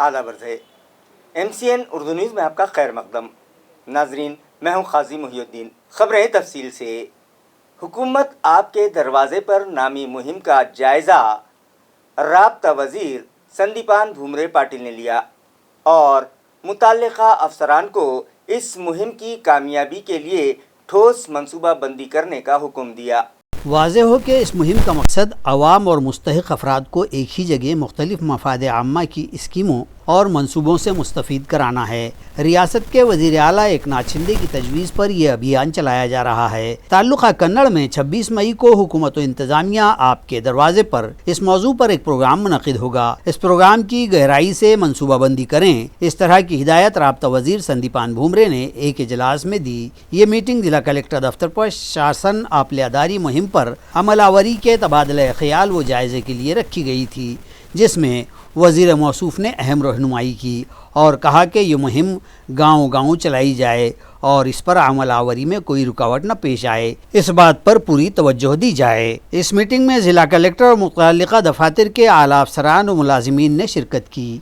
آداب عرض ہے۔ MCN اردو نیوز میں آپ کا خیر مقدم۔ ناظرین، میں ہوں قاضی محی الدین۔ خبریں تفصیل سے۔ حکومت آپ کے دروازے پر نامی مہم کا جائزہ رابطہ وزیر سندیپان بھومرے پاٹل نے لیا اور متعلقہ افسران کو اس مہم کی کامیابی کے لیے ٹھوس منصوبہ بندی کرنے کا حکم دیا۔ واضح ہو کہ اس مہم کا مقصد عوام اور مستحق افراد کو ایک ہی جگہ مختلف مفاد عامہ کی اسکیموں اور منصوبوں سے مستفید کرانا ہے۔ ریاست کے وزیر اعلیٰ ایکناتھ شندے کی تجویز پر یہ ابھیان چلایا جا رہا ہے۔ تعلقہ کنڑ میں 26 مئی کو حکومت و انتظامیہ آپ کے دروازے پر اس موضوع پر ایک پروگرام منعقد ہوگا۔ اس پروگرام کی گہرائی سے منصوبہ بندی کریں، اس طرح کی ہدایت رابطہ وزیر سندیپان بھومرے نے ایک اجلاس میں دی۔ یہ میٹنگ ضلع کلکٹر دفتر پر شاسن آپلیاداری مہم پر عمل آوری کے تبادلہ خیال و جائزے کے لیے رکھی گئی تھی، جس میں وزیر موصوف نے اہم رہنمائی کی اور کہا کہ یہ مہم گاؤں گاؤں چلائی جائے اور اس پر عمل آوری میں کوئی رکاوٹ نہ پیش آئے، اس بات پر پوری توجہ دی جائے۔ اس میٹنگ میں ضلع کلکٹر اور متعلقہ دفاتر کے اعلیٰ افسران و ملازمین نے شرکت کی۔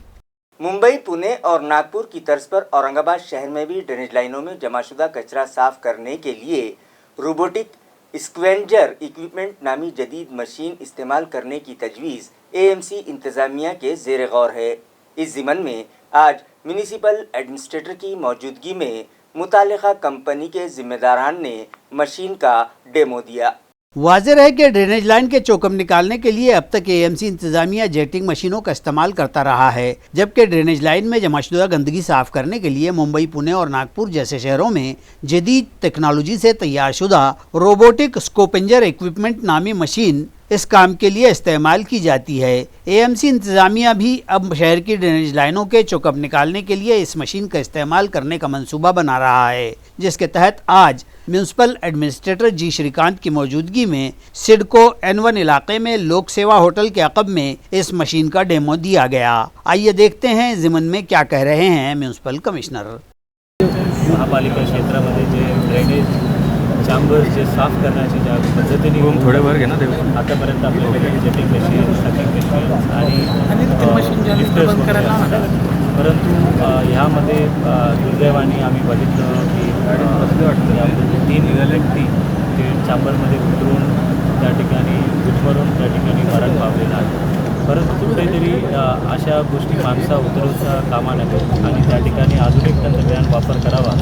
ممبئی، پونے اور ناگپور کی طرز پر اورنگ آباد شہر میں بھی ڈرینیج لائنوں میں جمع شدہ کچرا صاف کرنے کے لیے روبوٹک اسکوینجر ایکوپمنٹ نامی جدید مشین استعمال کرنے کی تجویز AMC انتظامیہ کے زیر غور ہے۔ اس ضمن میں آج میونسپل ایڈمنسٹریٹر کی موجودگی میں متعلقہ کمپنی کے ذمہ داران نے مشین کا ڈیمو دیا۔ واضح ہے کہ ڈرینیج لائن کے چوکم نکالنے کے لیے اب تک AMC انتظامیہ جیٹنگ مشینوں کا استعمال کرتا رہا ہے، جبکہ ڈرینیج لائن میں جمع شدہ گندگی صاف کرنے کے لیے ممبئی، پونے اور ناگپور جیسے شہروں میں جدید ٹیکنالوجی سے تیار شدہ روبوٹک اسکوپنجر ایکوپمنٹ نامی مشین اس کام کے لیے استعمال کی جاتی ہے۔ AMC انتظامیہ بھی اب شہر کی ڈرینیج لائنوں کے چوکم نکالنے کے لیے اس مشین کا استعمال کرنے کا منصوبہ بنا رہا ہے، جس کے تحت آج میونسپل ایڈمنسٹریٹر جی شری کانت کی موجودگی میں سڈکو N1 علاقے میں لوک سیوا ہوٹل کے عقب میں اس مشین کا ڈیمو دیا گیا۔ آئیے دیکھتے ہیں ضمن میں کیا کہہ رہے ہیں میونسپل کمشنر۔ महापालिका क्षेत्रामध्ये जे ड्रेनेज चॅम्बर्स जे साफ करण्याची ज्या पद्धतीने आतापर्यंत आपल्याकडे जेटिंग मशीन, सकिंग मशीन आणि लिफ्टर्स परंतु ह्यामध्ये दुर्दैवाने आम्ही बघितलं की या 3 व्यक्ती ते चॅम्बरमध्ये उतरून त्या ठिकाणी गुदमरून त्या ठिकाणी मरण पावलेलं आहे। परंतु कुठेतरी अशा गोष्टी माणसा उतरवता कामा नयेत आणि त्या ठिकाणी आधुनिक तंत्रज्ञान वापर करावा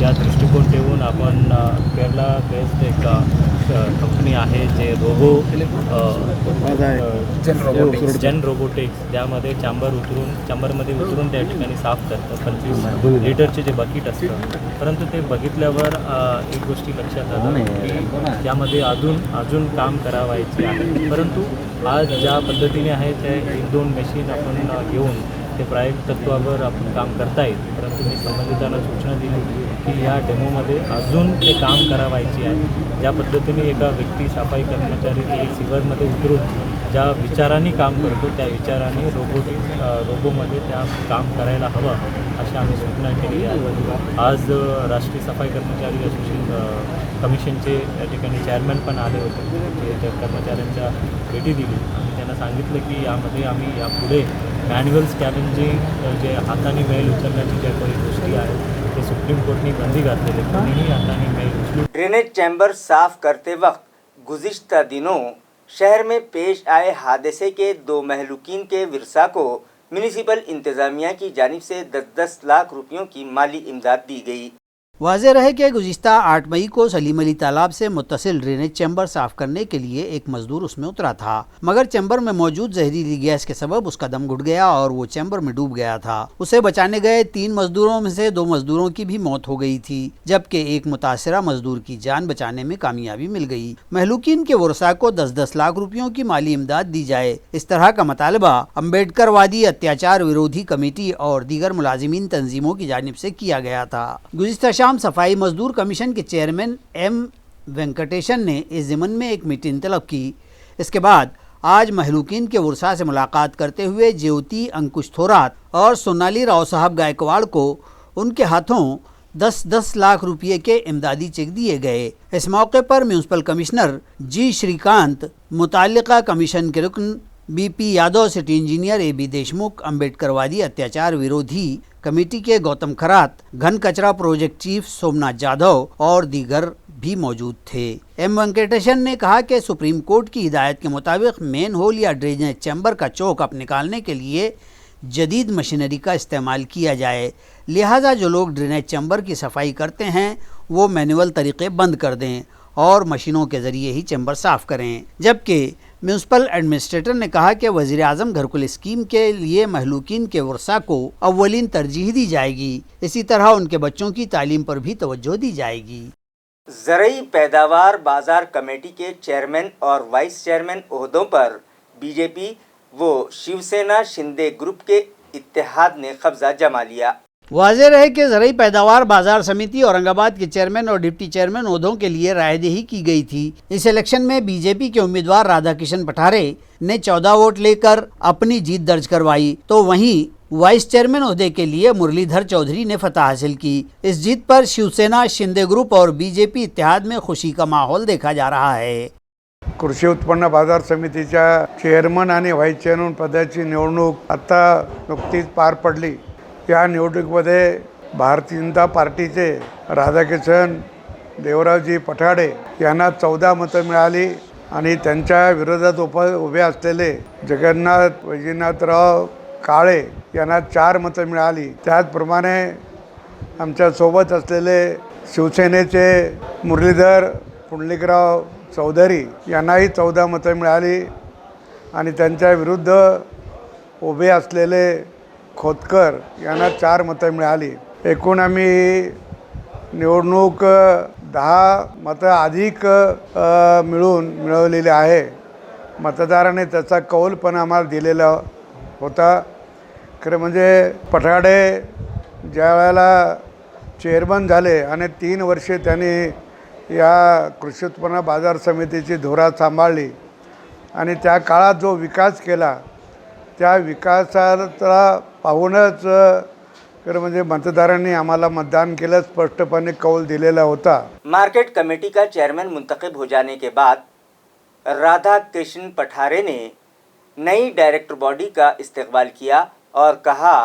या दृष्टिकोन ठेवून आपण केरला बेस्ड एक कंपनी आहे जे जेन रोबोटिक्स त्यामध्ये चॅम्बरमध्ये उतरून त्या ठिकाणी साफ करतं 25 लिटरचे जे बकेट असतं। परंतु ते बघितल्यावर एक गोष्टी लक्षात आलं की त्यामध्ये अजून काम करावायचे आहे। परंतु आज ज्या पद्धतीने आहे त्या 1-2 मशीन आपण घेऊन ते प्रायोगिक तत्वावर आपण काम करता येईल, परंतु मी संबंधितांना सूचना दिली की या डेमोमध्ये अजून ते काम करावायचे आहे। ज्या पद्धतीने एका व्यक्ती सफाई कर्मचारी एक सिव्हरमध्ये उतरून ज्या विचारांनी काम करतो त्या विचारांनी रोबोमध्ये त्या काम करायला हवं अशी आम्ही सूचना केली आहे। आज राष्ट्रीय सफाई कर्मचारी असोसिएशन कमिशनचे त्या ठिकाणी चेअरमॅन पण आले होते, ते त्या कर्मचाऱ्यांच्या भेटी दिली आणि त्यांना सांगितलं की यामध्ये आम्ही यापुढे मॅन्युअल स्कॅनिंग जे हाताने मैल उचलण्याची ज्या काही गोष्टी आहेत ते सुप्रीम कोर्टने बंदी घातलेली आहे, कोणीही हाताने मैल उचलू। ड्रेनेज चैम्बर साफ करते वक्त गुज़िश्ता दिनों शहर में पेश आए हादसे के 2 महलूकीन के विरसा को म्यूनिसिपल इंतज़ामिया की जानिब से 10-10 लाख रुपयों की माली इमदाद दी गई। واضح رہے کہ گزشتہ 8 مئی کو سلیم علی تالاب سے متصل ڈرینیج چیمبر صاف کرنے کے لیے ایک مزدور اس میں اترا تھا، مگر چیمبر میں موجود زہریلی گیس کے سبب اس کا دم گھٹ گیا اور وہ چیمبر میں ڈوب گیا تھا۔ اسے بچانے گئے 3 مزدوروں میں سے 2 مزدوروں کی بھی موت ہو گئی تھی، جبکہ ایک متاثرہ مزدور کی جان بچانے میں کامیابی مل گئی۔ مہلوکین کے ورثاء کو 10-10 لاکھ روپیوں کی مالی امداد دی جائے، اس طرح کا مطالبہ امبیڈکر وادی اتیاچار ورودھی کمیٹی اور دیگر ملازمین تنظیموں کی جانب سے کیا گیا تھا۔ گزشتہ صفائی مزدور کمیشن کے چیئرمین ایم وینکٹیشن نے اس ضمن میں ایک میٹنگ طلب کی۔ اس کے بعد آج مہلوکین کے ورثاء سے ملاقات کرتے ہوئے جیوتی انکش تھورات اور سونالی راؤ صاحب گائیکواڑ کو ان کے ہاتھوں 10-10 لاکھ روپئے کے امدادی چیک دیے گئے۔ اس موقع پر میونسپل کمشنر جی شری کانت، متعلقہ کمیشن کے رکن BP Yadav, city engineer AB Deshmukh, अंबेडकरवादी अत्याचार विरोधी कमेटी के गौतम खरात, घन कचरा प्रोजेक्ट चीफ सोमनाथ जाधव और दीगर भी मौजूद थे। M वेंकटेशन ने कहा कि सुप्रीम कोर्ट की हिदायत के मुताबिक मेन होल या ड्रेनेज चैम्बर का चौक अप निकालने के लिए जदीद मशीनरी का इस्तेमाल किया जाए, लिहाजा जो लोग ड्रेनेज चैम्बर की सफाई करते हैं वो मैनुअल तरीके बंद कर दें और मशीनों के ज़रिए ही चैम्बर साफ़ करें। जबकि म्यूनसिपल एडमिनिस्ट्रेटर ने कहा कि वज़ीर आज़म घरकुल स्कीम के लिए महलूकीन के वर्सा को अव्वलीन तरजीह दी जाएगी, इसी तरह उनके बच्चों की तालीम पर भी तवज्जो दी जाएगी। ज़रई पैदावार बाजार कमेटी के चेयरमैन और वाइस चेयरमैन ओहदों पर बीजेपी वो शिवसेना शिंदे ग्रुप के इत्तेहाद ने कब्जा जमा लिया। वाज़ेह रहे कि ज़रई पैदावार बाजार समिति औरंगाबाद के चेयरमैन और डिप्टी चेयरमैन ओहदों के लिए रायदही की गई थी। इस इलेक्शन में बीजेपी के उम्मीदवार राधाकिशन पठारे ने 14 वोट लेकर अपनी जीत दर्ज करवाई, तो वहीं वाइस चेयरमैन ओहदे के लिए मुरलीधर चौधरी ने फतह हासिल की। इस जीत पर शिवसेना शिंदे ग्रुप और बीजेपी इत्तेहाद में खुशी का माहौल देखा जा रहा है। कृषी उत्पन्न बाजार समितीच्या चेअरमन आणि व्हाईस चेअरमन पदाची निवडणूक आता नुकतीच पार पडली। या निवडणुकीमध्ये भारतीय जनता पार्टीचे राधाकिशन देवरावजी पठाडे यांना 14 मतं मिळाली आणि त्यांच्या विरोधात उभे असलेले जगन्नाथ वैजनाथराव काळे यांना 4 मतं मिळाली। त्याचप्रमाणे आमच्या सोबत असलेले शिवसेनेचे मुरलीधर पुंडलिकराव चौधरी यांनाही 14 मतं मिळाली आणि त्यांच्या विरुद्ध उभे असलेले खोतकर यांना 4 मतं मिळाली। एकूण आम्ही निवडणूक 10 मतं अधिक मिळवलेली आहे। मतदाराने त्याचा कौल पण आम्हाला दिलेला होता। खरं म्हणजे पठाडे ज्या वेळेला चेअरमन झाले आणि 3 वर्षे त्यांनी या कृषी उत्पन्न बाजार समितीची धुरा सांभाळली आणि त्या काळात जो विकास केला त्या विकासाला पाहूनच खरं म्हणजे मतदारांनी आम्हाला मतदान केलं, स्पष्टपणे कौल दिलेला होता। मार्केट कमेटी का चेयरमैन मुंतखब हो जाने के बाद राधा कृष्ण पठारे ने नई डायरेक्टर बॉडी का इस्तकबाल किया और कहा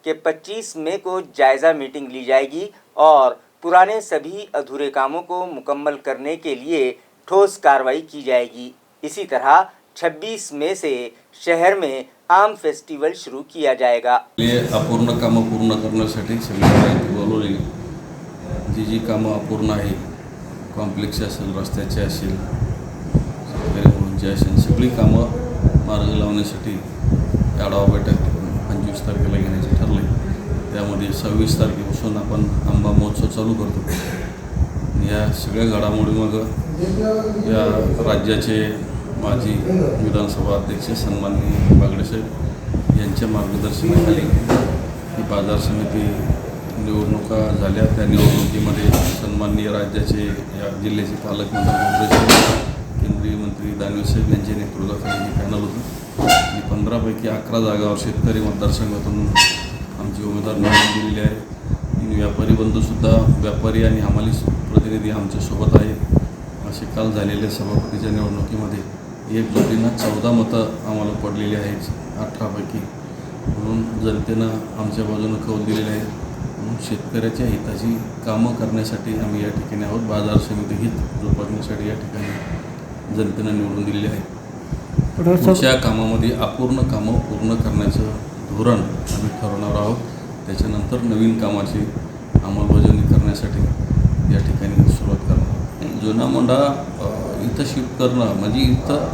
कि 25 मई को जायज़ा मीटिंग ली जाएगी और पुराने सभी अधूरे कामों को मुकम्मल करने के लिए ठोस कार्रवाई की जाएगी। इसी तरह 26 मई से शहर में आम फेस्टिवल शुरू किया जाएगा। अपूर्ण कामं पूर्ण करण्यासाठी सगळी बोलवली जी कामं अपूर्ण आहे, कॉम्प्लेक्स असेल, रस्त्याचे असेल, सरकारी भवनचे असेल, सगळी कामं मार्गी लावण्यासाठी आढावा बैठक 25 तारखेला घेण्याचे ठरले। त्यामध्ये 26 तारखेपासून आपण आंबा महोत्सव चालू करतो। या सगळ्या घडामोडी मग या राज्याचे माजी विधानसभा अध्यक्ष सन्माननीय बागडेसाहेब यांच्या मार्गदर्शनाखाली ही बाजार समिती निवडणुका झाल्या। त्या निवडणुकीमध्ये सन्माननीय राज्याचे या जिल्ह्याचे पालकमंत्री केंद्रीय मंत्री दानवेसाहेब यांच्या नेतृत्वाखाली हे पॅनल होतं आणि 15 पैकी 11 जागावर शेतकरी मतदारसंघातून आमची उमेदवार निवडून दिलेली आहे। व्यापारी बंधूसुद्धा व्यापारी आणि हमाली प्रतिनिधी आमच्यासोबत आहेत। असे काल झालेल्या सभापतीच्या निवडणुकीमध्ये एक जोडीनं 14 मतं आम्हाला पडलेली आहेत 18 पैकी। म्हणून जनतेनं आमच्या बाजूनं कौल दिलेले आहे। म्हणून शेतकऱ्याच्या हिताची कामं करण्यासाठी आम्ही या ठिकाणी आहोत। बाजार समिती हित जोपासण्यासाठी या ठिकाणी जनतेनं निवडून दिलेली आहे। पुढच्या कामामध्ये अपूर्ण कामं पूर्ण करण्याचं धोरण आम्ही ठरवणार आहोत। त्याच्यानंतर नवीन कामाची अंमलबजावणी करण्यासाठी या ठिकाणी सुरुवात करणार आहोत। जुना मोंढा इथं शिफ्ट करणं म्हणजे इथं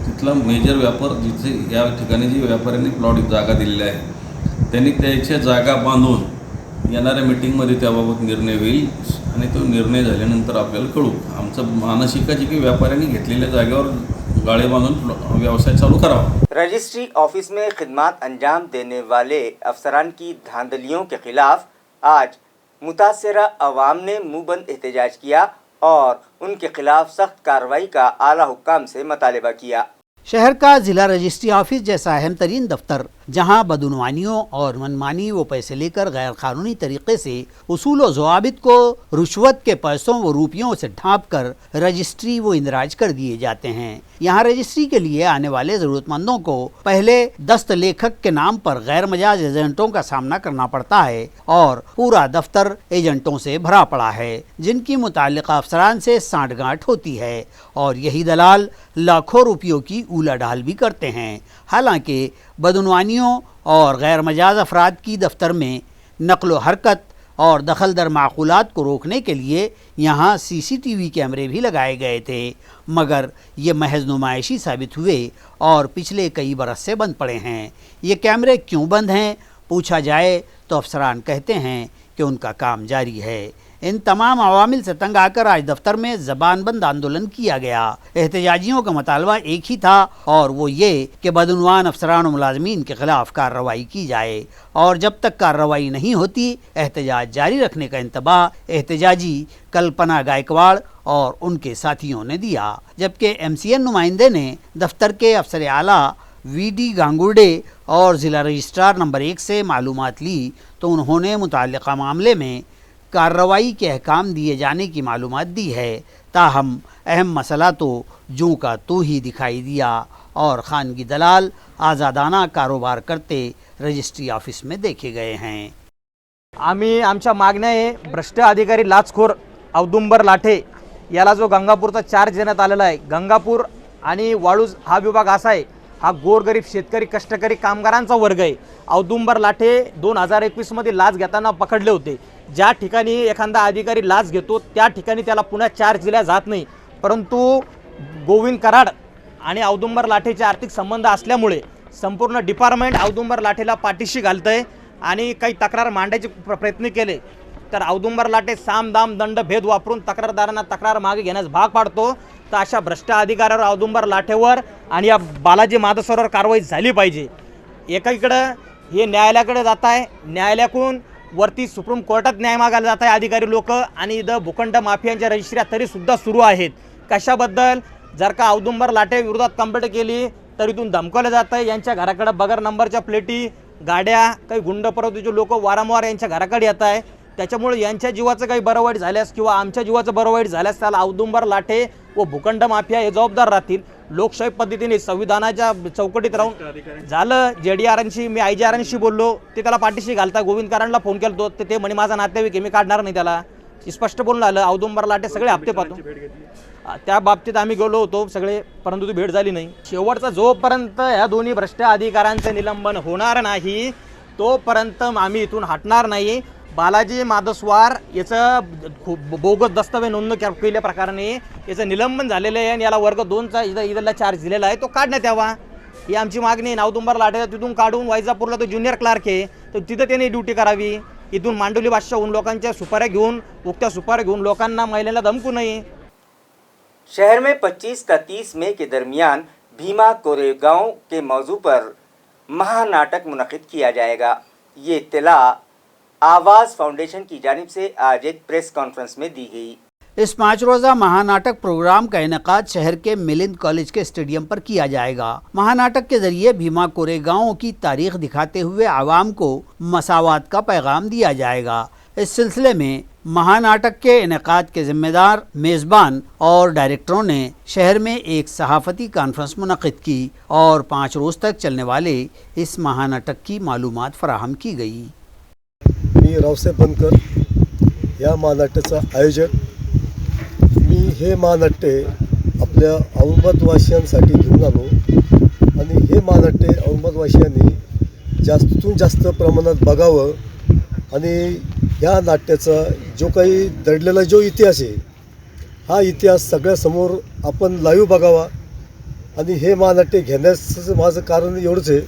तिथला मेजर व्यापार जिथे या ठिकाणी जी व्यापाऱ्यांनी प्लॉट जागा दिलेल्या आहे त्यांनी त्याच्या जागा बांधून येणाऱ्या मीटिंगमध्ये त्याबाबत निर्णय होईल आणि तो निर्णय झाल्यानंतर आपल्याला कळू। आमचं मानसिकता की व्यापाऱ्यांनी घेतलेल्या जागेवर गाळे बांधून व्यवसाय चालू करावा। रजिस्ट्री ऑफिस में खिदमत अंजाम देने वाले अफसरान की धांधलियों के खिलाफ आज मुतासरा अवाम ने मुंहबंद एहतजाज किया और उनके खिलाफ सख्त कार्रवाई का आला हुक्काम से मुतालबा किया। शहर का जिला रजिस्ट्री ऑफिस जैसा अहम तरीन दफ्तर जहां बदउनवानियों और मनमानी व पैसे लेकर गैर कानूनी तरीके से उसूल व ज़वाबित को रुश्वत के पैसों व रुपयों से ढाँप कर रजिस्ट्री व इंदराज कर दिए जाते हैं। यहाँ रजिस्ट्री के लिए आने वाले ज़रूरतमंदों को पहले दस्त लेखक के नाम पर गैर मजाज एजेंटों का सामना करना पड़ता है और पूरा दफ्तर एजेंटों से भरा पड़ा है, जिनकी मुताल्लिक़ अफसरान से सांठगांठ होती है और यही दलाल लाखों रुपयों की उलाढाल भी करते हैं। हालांकि बदउनवानियों और गैर मजाज अफराद की दफ्तर में नक़्ल हरकत और दखल दर माकूलात को रोकने के लिए यहाँ CCTV कैमरे भी लगाए गए थे, मगर ये महज नुमाइशी साबित हुए और पिछले कई बरस से बंद पड़े हैं। ये कैमरे क्यों बंद हैं पूछा जाए तो अफसरान कहते हैं कि उनका काम जारी है। इन तमाम अवामिल से तंग आकर आज दफ्तर में ज़बान बंद आंदोलन किया गया। एहतजाजियों का मुतालबा एक ही था और वो ये कि बदउनवान अफसरान और मुलाजमीन के खिलाफ कार्रवाई की जाए और जब तक कार्रवाई नहीं होती एहतजाज जारी रखने का इंतबाह एहतजाजी कल्पना गायकवाड़ और उनके साथियों ने दिया। जबकि MCN नुमाइंदे ने दफ्तर के अफसर आला VD गांगुर्डे और ज़िला रजिस्ट्रार नंबर 1 से मालूमात ली तो उन्होंने मुताल्लिक़ा मामले में कार्रवाई के अहकाम दिए जाने की मालूमात दी है। ताहम अहम मसला तो जूं का तू ही दिखाई दिया और खानगी दलाल आज़ादाना कारोबार करते रजिस्ट्री ऑफिस में देखे गए हैं। आम्ही आमच्या मागण्या आहे भ्रष्ट अधिकारी लाचखोर औदुंबर लाठे याला जो गंगापूरचा चार्ज देण्यात आलेला आहे। गंगापूर आणि वाळूज हा विभाग असा आहे, हा गोरगरीब शेतकरी कष्टकरी कामगारांचा वर्ग आहे। औदुंबर लाठे 2021 मध्ये लाच घेताना पकडले होते। ज्या ठिकाणी एखादा अधिकारी लाच घेतो त्या ठिकाणी त्याला पुन्हा चार्ज दिला जात नाही, परंतु गोविंद कराड आणि औदुंबर लाठेचे आर्थिक संबंध असल्यामुळे संपूर्ण डिपार्टमेंट औदुंबर लाठेला पाठीशी घालतंय आणि काही तक्रार मांडायचे प्रयत्न केले तर औदुंबर लाठे साम दाम दंड भेद वापरून तक्रारदारांना तक्रार मागे घेण्यास भाग पाडतो। तर अशा भ्रष्ट अधिकाऱ्यावर औदुंबर लाठेवर आणि या बालाजी माधवसरवर कारवाई झाली पाहिजे। एकीकडे हे न्यायालयाकडे जात आहे, न्यायालयाकडून वरती सुप्रीम कोर्टात न्याय मागायला जात आहे अधिकारी लोक आणि इथं भूखंड माफियांच्या रजिस्ट्र्या तरी सुद्धा सुरू आहेत। कशाबद्दल? जर का औदुंबर लाठे विरोधात कंप्लेंट केली तर इथून धमकवलं जात आहे। यांच्या घराकडे बगर नंबरच्या प्लेटी गाड्या काही गुंड प्रवृत्तीचे लोक वारंवार यांच्या घराकडे येत आहे। त्याच्यामुळे यांच्या जीवाचं काही बरं वाईट झाल्यास किंवा आमच्या जीवाचं बरं वाईट झाल्यास त्याला औदुंबर लाठे व भूखंड माफिया हे जबाबदार राहतील। लोकशाही पद्धतीने संविधानाच्या चौकटीत राहून झालं। JDRंशी मी IGRंशी बोललो, ते त्याला पाठीशी घालता। गोविंद कराडला फोन केला ते म्हणे माझा नातेवाईक मी काढणार नाही त्याला, स्पष्ट बोलून आलं। औदुंबर लाठे सगळे हप्ते पाहतो, त्या बाबतीत आम्ही गेलो होतो सगळे, परंतु ती भेट झाली नाही। शेवटचा जोपर्यंत या दोन्ही भ्रष्ट अधिकाऱ्यांचे निलंबन होणार नाही तोपर्यंत आम्ही इथून हटणार नाही। बालाजी माधवस्वार याचं बोगस दस्तावेज नोंद केल्या प्रकाराने याचं निलंबन झालेलं आहे आणि याला वर्ग 2चा इथला चार्ज दिलेला आहे, तो काढण्यात यावा ही आमची मागणी आहे। औदुंबर लाठे तिथून काढून वैजापूरला तो ज्युनियर क्लार्क आहे, तर तिथं त्याने ड्युटी करावी। इथून मांडोली बादशाहून लोकांच्या सुपाऱ्या घेऊन उक्त्या सुपाऱ्या घेऊन लोकांना महिलांना धमकू नये। शहर में 25 का 30 मई के दरमियान भीमा कोरेगांव के मौजू पर महानाटक मुनक़िद किया जाएगा। ये इत्तला आवाज़ फाउंडेशन की जानिब से आज एक प्रेस कॉन्फ्रेंस में दी गई। इस 5 रोज़ा महानाटक प्रोग्राम का इनेकाद शहर के मिलिंद कॉलेज के स्टेडियम पर किया जाएगा। महानाटक के जरिए भीमा कोरेगांव की तारीख दिखाते हुए आवाम को मसावात का पैगाम दिया जाएगा। इस सिलसिले में महानाटक के इनेकाद के जिम्मेदार मेज़बान और डायरेक्टरों ने शहर में एक सहाफ़ती कॉन्फ्रेंस मुनक़िद की और 5 रोज़ तक चलने वाले इस महानाटक की मालूमात फराहम की गई। मी रावसाहेब बनकर या महानाट्याचा आयोजक। मी हे महानाट्य आपल्या औरंगाबादवासियांसाठी घेऊन आलो आणि हे महानाट्य औरंगाबादवासियांनी जास्तीतून जास्त प्रमाणात बघावं आणि ह्या नाट्याचा जो काही दडलेला जो इतिहास आहे हा इतिहास सगळ्यासमोर आपण लाईव्ह बघावा। आणि हे महानाट्य घेण्याचं माझं कारण एवढंच आहे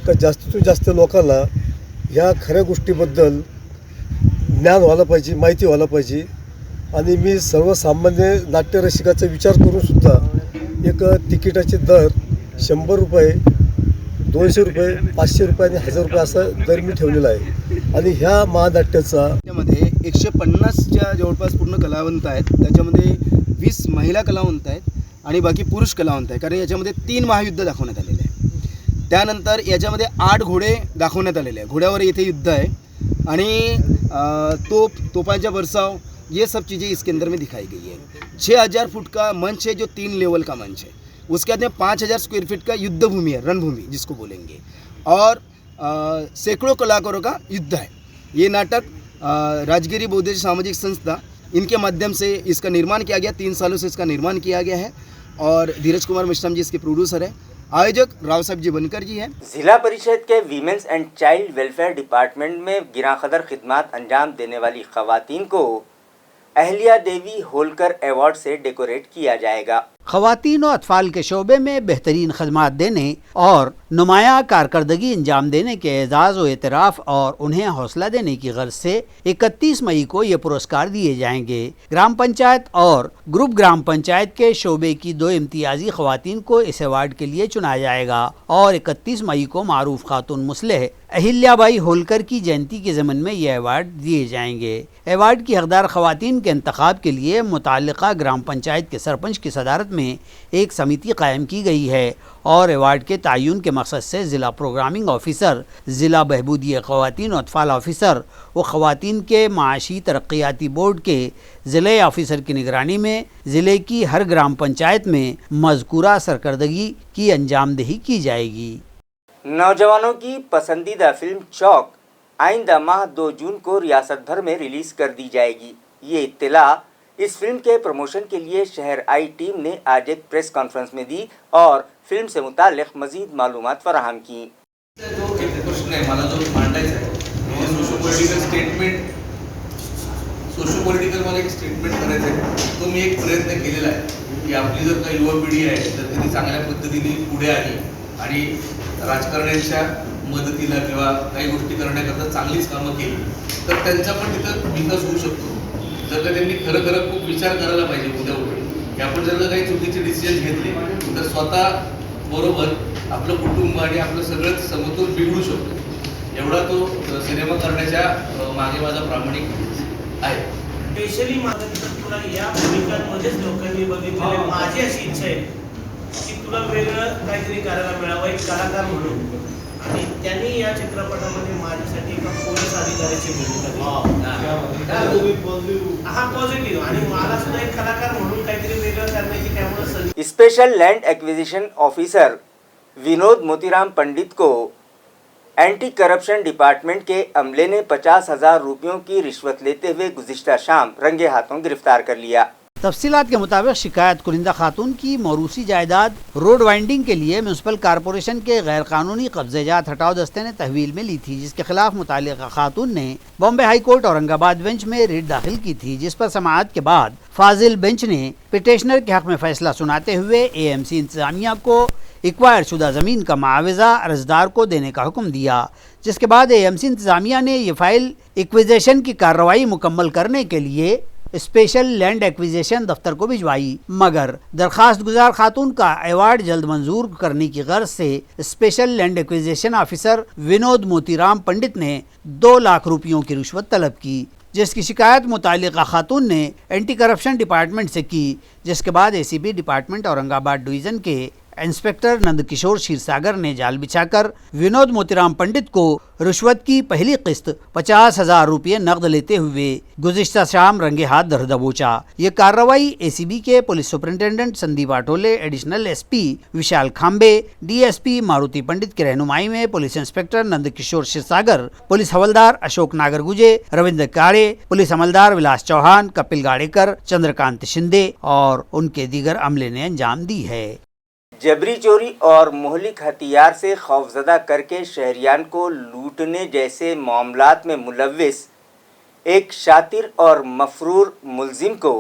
का जास्तीतून जास्त लोकांना ह्या खऱ्या गोष्टीबद्दल ज्ञान व्हायला पाहिजे, माहिती व्हायला पाहिजे। आणि मी सर्वसामान्य नाट्यरसिकाचा विचार करूनसुद्धा एक तिकिटाचे दर 100 रुपये, 200 रुपये, 500 रुपये आणि 1000 रुपये असा दर मी ठेवलेला आहे। आणि ह्या महानाट्याचा त्यामध्ये 150च्या जवळपास पूर्ण कलावंत आहेत, त्याच्यामध्ये 20 महिला कलावंत आहेत आणि बाकी पुरुष कलावंत आहेत, कारण याच्यामध्ये 3 महायुद्ध दाखवण्यात आलेले आहे। त्यानंतर याच्यामध्ये 8 घोडे दाखवण्यात आलेले आहे. घोड्यावर इथे युद्ध है आणि तोपांचा बरसाव, ये सब चीज़ें इसके अंदर में दिखाई गई है. 6000 फुट का मंच है जो 3 लेवल का मंच है. उसके बाद में 5000 स्क्वायर फीट का युद्ध भूमि है, रणभूमि जिसको बोलेंगे, और सैकड़ों कलाकारों का युद्ध है. ये नाटक राजगिरी बौद्ध सामाजिक संस्था इनके माध्यम से इसका निर्माण किया गया. 3 सालों से इसका निर्माण किया गया है और धीरज कुमार मिश्राम जी इसके प्रोड्यूसर है. आयोजक राव साहब जी बनकर जी हैं. जिला परिषद के women's and child welfare department में गिरांकदर खिदमत अंजाम देने वाली खवातीन को अहल्या देवी होलकर अवार्ड से डेकोरेट किया जाएगा. ख़वातीन और अतफ़ाल के शोबे में बेहतरीन खदमात देने और नुमाया कारकर्दगी अंजाम देने के एजाज़ व एतराफ़ और उन्हें हौसला देने की गर्ज से 31 मई को ये पुरस्कार दिए जाएंगे. ग्राम पंचायत और ग्रुप ग्राम पंचायत के शोबे की 2 इम्तियाज़ी ख़वातीन को इस अवार्ड के लिए चुना जाएगा और 31 मई को मारूफ खातून मुस्लिह अहिल्याबाई होलकर की जयंती के ज़मन में ये अवार्ड दिए जाएंगे. अवार्ड की हकदार ख़वातीन के इंतखाब के लिए मुताल्लिक़ा ग्राम पंचायत के सरपंच की सदारत में एक समिति कायम की गई है और अवार्ड के तयन के मकसद से ज़िला प्रोग्रामिंग ऑफिसर, ज़िला बहबूदी ख़वातीन और अतफ़ाल ऑफिसर व ख़वातीन के माशी तरक्याती बोर्ड के ज़िले ऑफिसर की निगरानी में ज़िले की हर ग्राम पंचायत में मज़कूरा सरकर्दगी की अंजामदही की जाएगी. नौजवानों की पसंदीदा फिल्म चौक आइंदा माह 2 जून को रियासत भर में रिलीज़ कर दी जाएगी. ये इत्तला इस फिल्म के प्रमोशन के लिए शहर आई टीम ने आज एक प्रेस कॉन्फ्रेंस में दी और फिल्म से मुताल्लिक़ मज़ीद मालूमात फराहम की. जो एक प्रश्न आहे मला जो मांडायचा आहे, socio political statement, socio political मला एक स्टेटमेंट करायचं आहे. तो मी एक प्रयत्न केलेला आहे की आपली जर काही युवा पिढी आहे तर ती चांगल्या पद्धतीने पुढे आली आणि राजकारण्यांच्या मदतीला किंवा काही गोष्टी करण्याकरता चांगलीच कामं केली तर त्यांचा पण तिथं विकास होऊ शकतो. जर का त्यांनी खरं खूप विचार करायला पाहिजे उद्या उठून की आपण जर काही चुकीचे डिसिजन घेतले तर स्वतः बरोबर आपलं कुटुंब आणि आपलं सगळंच समतोल बिघडू शकतो. एवढा तो सिनेमा करण्याच्या मागे माझा प्रामाणिक आहे. स्पेशली माझं तुला या भूमिकांमध्येच लोकांनी बघितलेले, माझी अशी इच्छा आहे की तुला वेगळं काहीतरी करायला मिळावं एक कलाकार म्हणून. आणि त्यांनी या चित्रपटामध्ये माझ्यासाठी एका पोलीस अधिकाऱ्याची भूमिका हा पॉझिटिव्ह आणि मला सुद्धा एक कलाकार म्हणून काहीतरी वेगळं करण्याची त्यामुळे. स्पेशल लैंड एक्विजिशन ऑफिसर विनोद मोतीराम पंडित को एंटी करप्शन डिपार्टमेंट के अमले ने 50,000 रुपयों की रिश्वत लेते हुए गुज़िश्ता शाम रंगे हाथों गिरफ्तार कर लिया. तफसीलात के मुताबिक शिकायत कुरिंदा खातून की मौरूसी जायदाद रोड वाइंडिंग के लिए म्यूनसिपल कॉरपोरेशन के गैर कानूनी कब्जेजात हटाओ दस्ते ने तहवील में ली थी, जिसके खिलाफ मुताल्लिका खातून ने बॉम्बे हाई कोर्ट औरंगाबाद बेंच में रिट दाखिल की थी, जिस पर समाअत के बाद फाजिल बेंच ने पिटिशनर के हक में फैसला सुनाते हुए एएमसी इंतजामिया को एक्वायर शुदा ज़मीन का मुआवजा अर्जदार को देने का हुक्म दिया. जिसके बाद एएमसी इंतजामिया ने यह फाइल एक्विजिशन की कार्रवाई मुकम्मल करने के लिए स्पेशल लैंड एक्विजिशन दफ्तर को भिजवाई, मगर दरखास्त गुजार खातून का अवार्ड जल्द मंजूर करने की गर्ज से स्पेशल लैंड एक्विजिशन ऑफिसर विनोद मोतीराम पंडित ने 2 लाख रुपयों की रिश्वत तलब की, जिसकी शिकायत मुताल्लिका खातून ने एंटी करप्शन डिपार्टमेंट से की. जिसके बाद एसीबी डिपार्टमेंट औरंगाबाद डिवीज़न के इंस्पेक्टर नंदकिशोर क्षीरसागर ने जाल बिछाकर विनोद मोतीराम पंडित को रिश्वत की पहली किस्त 50,000 रुपये नकद लेते हुए गुज़िश्ता शाम रंगे हाथ धर दबोचा. ये कार्रवाई एसीबी के police superintendent Sandeep Athole, additional SP Vishal Khambe, DSP Maruti Pandit की रहनुमाई में police inspector Nandkishor Kshirsagar, police हवलदार अशोक नागरगुजे, रविंद्र कारे, पुलिस अमलदार विलास चौहान, कपिल गाड़ेकर, चंद्रकांत शिंदे और उनके दीगर अमले ने अंजाम दी है. जबरी चोरी और मुहलिक हथियार से खौफजदा करके शहरियान को लूटने जैसे मामलात में मुलव्विस एक शातिर और मफरूर मुलजिम को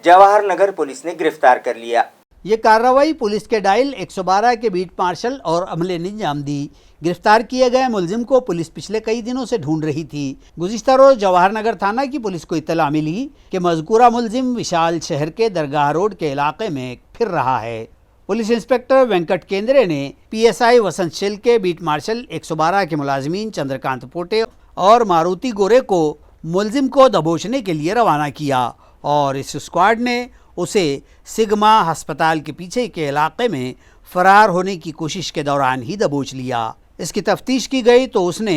जवाहर नगर पुलिस ने गिरफ्तार कर लिया. ये कार्रवाई पुलिस के डायल 112 के बीट मार्शल और अमले ने अंजाम दी. गिरफ्तार किए गए मुलजिम को पुलिस पिछले कई दिनों से ढूंढ रही थी. गुज़िश्ता रोज जवाहर नगर थाना की पुलिस को इत्तला मिली कि मज़कूरा मुलजिम विशाल शहर के दरगाह रोड के इलाके में फिर रहा है. पुलिस इंस्पेक्टर वेंकट केंद्रे ने पीएसआई वसंत शिल के बीट मार्शल 112 के मुलाजमीन चंद्रकांत पोटे और मारुति गोरे को मुलजिम को दबोचने के लिए रवाना किया और इस स्क्वाड ने उसे सिग्मा अस्पताल के पीछे के इलाके में फरार होने की कोशिश के दौरान ही दबोच लिया। इसकी तफ्तीश की गई तो उसने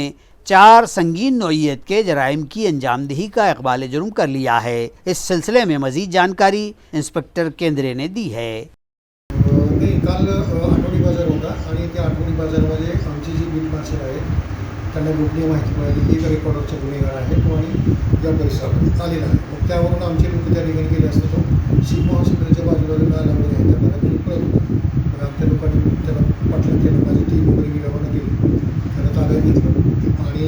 4 संगीन नौइयत के जराइम की अंजामदही का इकबाल जुर्म कर लिया है। इस सिलसिले में मजीद जानकारी इंस्पेक्टर केंद्रे ने दी है। नाही, काल आठवडी बाजार होता आणि त्या आठवडी बाजारामध्ये आमची जी बीट मार्शल आहेत त्यांना गोपनीय माहिती मिळाली की एक रेकॉर्डरचा गुन्हेगार आहे तो आणि या परिसरात आलेला आहे. मग त्यावरून आमचे लोक त्या ठिकाणी गेले असता तो शिगमो हॉस्पिटलच्या बाजूला नाल्यामध्ये आहे त्या भागात तो पळत होता. मग आमच्या लोकांनी त्याला पाठलाग केलं, माझी टीम वगैरे मी रवाना केली, त्याला ताब्यात घेतलं आणि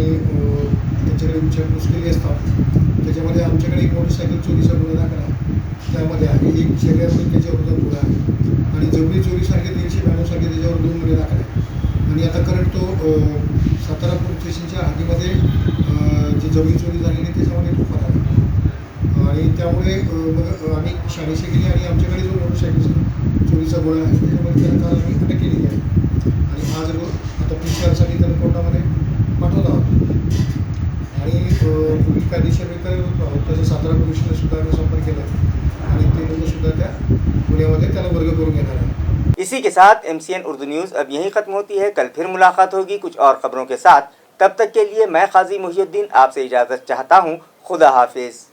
त्याच्याकडे विचारपूस केली असता त्याच्यामध्ये आमच्याकडे एक मोटरसायकल चोरीचा गुन्हा दाखल आहे, त्यामध्ये आहे एक शरीरामध्ये त्याच्यावर गुन्हा आहे आणि जबरी चोरीसारखे 392 सारखे त्याच्यावर 2 गुन्हे दाखल आहेत आणि आता करंट तो सातारा पोलीस स्टेशनच्या हद्दीमध्ये जी जबरी चोरी झालेली त्याच्यामध्ये तो फरार आहे आणि त्यामुळे मग आम्ही शहानिशा केली आणि आमच्याकडे जो मोटरसायकल चोरीचा गुन्हा आहे त्याच्यामध्ये त्याला काल आम्ही अटक केलेली आहे आणि आज आता PCR त्याला कोर्टामध्ये पाठवला आहोत आणि पोलीस कायदेशीर करत आहोत. तसं सातारा पोलिसांनी सुद्धा आम्ही संपर्क केला आणि ते लोकसुद्धा त्या गुन्ह्यामध्ये त्याला वर्ग करून घेणार आहे. इसी के साथ MCN उर्दू न्यूज़ अब यहीं ख़त्म होती है। कल फिर मुलाकात होगी कुछ और ख़बरों के साथ। तब तक के लिए मैं काजी मुहियुद्दीन आपसे इजाज़त चाहता हूँ। खुदा हाफिज़।